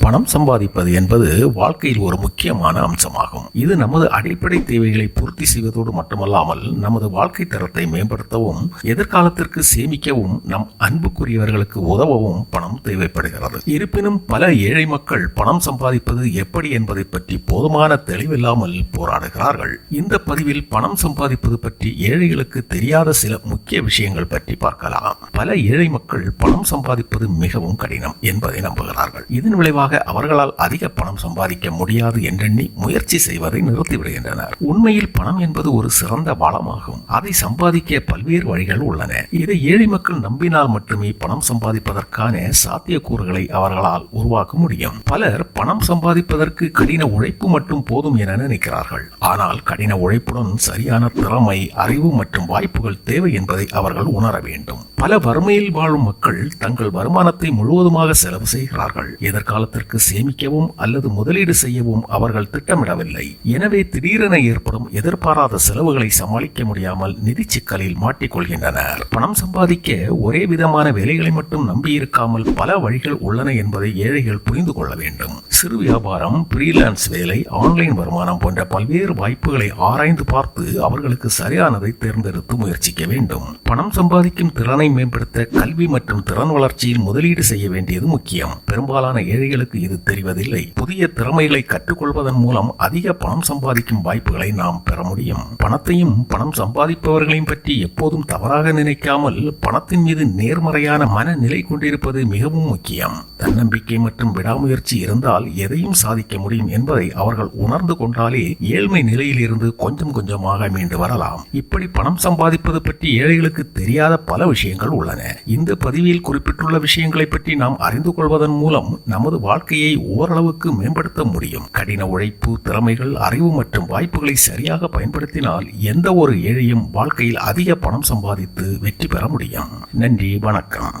பணம் சம்பாதிப்பது என்பது வாழ்க்கையில் ஒரு முக்கியமான அம்சமாகும். இது நமது அடிப்படை தேவைகளை பூர்த்தி செய்வதோடு மட்டுமல்லாமல் நமது வாழ்க்கை தரத்தை மேம்படுத்தவும் எதிர்காலத்திற்கு சேமிக்கவும் நம் அன்புக்குரியவர்களுக்கு உதவவும் பணம் தேவைப்படுகிறது. இருப்பினும் பல ஏழை மக்கள் பணம் சம்பாதிப்பது எப்படி என்பதை பற்றி போதுமான தெளிவில்லாமல் போராடுகிறார்கள். இந்த பதிவில் பணம் சம்பாதிப்பது பற்றி ஏழைகளுக்கு தெரியாத சில முக்கிய விஷயங்கள் பற்றி பார்க்கலாம். பல ஏழை மக்கள் பணம் சம்பாதிப்பது மிகவும் கடினம் என்பதை நம்புகிறார்கள். இதன் விளைவாக அவர்களால் அதிக பணம் சம்பாதிக்க முடியாது என்றெண்ணி முயற்சி செய்வதை நிறுத்திவிடுகின்றனர். உண்மையில் பணம் என்பது ஒரு சிறந்த வளமாகும். அதை சம்பாதிக்க பல்வேறு வழிகள் உள்ளன. இதை ஏழை மக்கள் நம்பினால் மட்டுமே பணம் சம்பாதிப்பதற்கான சாத்தியக்கூறுகளை அவர்களால் உருவாக்க முடியும். பலர் பணம் சம்பாதிப்பதற்கு கடின உழைப்பு மட்டும் போதும் என நினைக்கிறார்கள். ஆனால் கடின உழைப்புடன் சரியான திறமை, அறிவு மற்றும் வாய்ப்புகள் தேவை என்பதை அவர்கள் உணர வேண்டும். பல வறுமையில் வாழும் மக்கள் தங்கள் வருமானத்தை முழுவதுமாக செலவு செய்கிறார்கள். எதிர்காலத்திற்கு சேமிக்கவும் அல்லது முதலீடு செய்யவும் அவர்கள் திட்டமிடவில்லை. எனவே திடீரென ஏற்படும் எதிர்பாராத செலவுகளை சமாளிக்க முடியாமல் நிதி சிக்கலில் மாட்டிக்கொள்கின்றனர். பணம் சம்பாதிக்க ஒரே விதமான வேலைகளை மட்டும் நம்பியிருக்காமல் பல வழிகள் உள்ளன என்பதை ஏழைகள் புரிந்து கொள்ள வேண்டும். சிறு வியாபாரம், ஃப்ரீலான்ஸ் வேலை, ஆன்லைன் வருமானம் போன்ற பல்வேறு வாய்ப்புகளை ஆராய்ந்து பார்த்து அவர்களுக்கு சரியானதை தேர்ந்தெடுத்து முயற்சிக்க வேண்டும். பணம் சம்பாதிக்கும் திறனை மேம்படுத்த கல்வி மற்றும் திறன் வளர்ச்சியில் முதலீடு செய்ய வேண்டியது முக்கியம். பெரும்பாலான ஏழைகளுக்கு இது தெரிவதில்லை. புதிய திறமைகளை கற்றுக்கொள்வதன் மூலம் அதிக பணம் சம்பாதிக்கும் வாய்ப்புகளை நாம் பெற முடியும். பணத்தையும் பணம் சம்பாதிப்பவர்களையும் பற்றி எப்போதும் தவறாக நினைக்காமல் பணத்தின் மீது நேர்மறையான மனநிலை கொண்டிருப்பது மிகவும் முக்கியம். தன்னம்பிக்கை மற்றும் விடாமுயற்சி இருந்தால் எதையும் சாதிக்க முடியும் என்பதை அவர்கள் உணர்ந்து கொண்டாலே ஏழ்மை நிலையில் இருந்து கொஞ்சம் கொஞ்சமாக மீண்டு வரலாம். இப்படி பணம் சம்பாதிப்பது பற்றி ஏழைகளுக்கு தெரியாத பல விஷயங்கள் உள்ளன. இந்த பதிவில் குறிப்பிட்டுள்ள விஷயங்களை பற்றி நாம் அறிந்து கொள்வதன் மூலம் நமது வாழ்க்கையை ஓரளவுக்கு மேம்படுத்த முடியும். கடின உழைப்பு, திறமைகள், அறிவு மற்றும் வாய்ப்புகளை சரியாக பயன்படுத்தினால் எந்த ஒரு ஏழையும் வாழ்க்கையில் அதிக பணம் சம்பாதித்து வெற்றி பெற முடியும். நன்றி, வணக்கம்.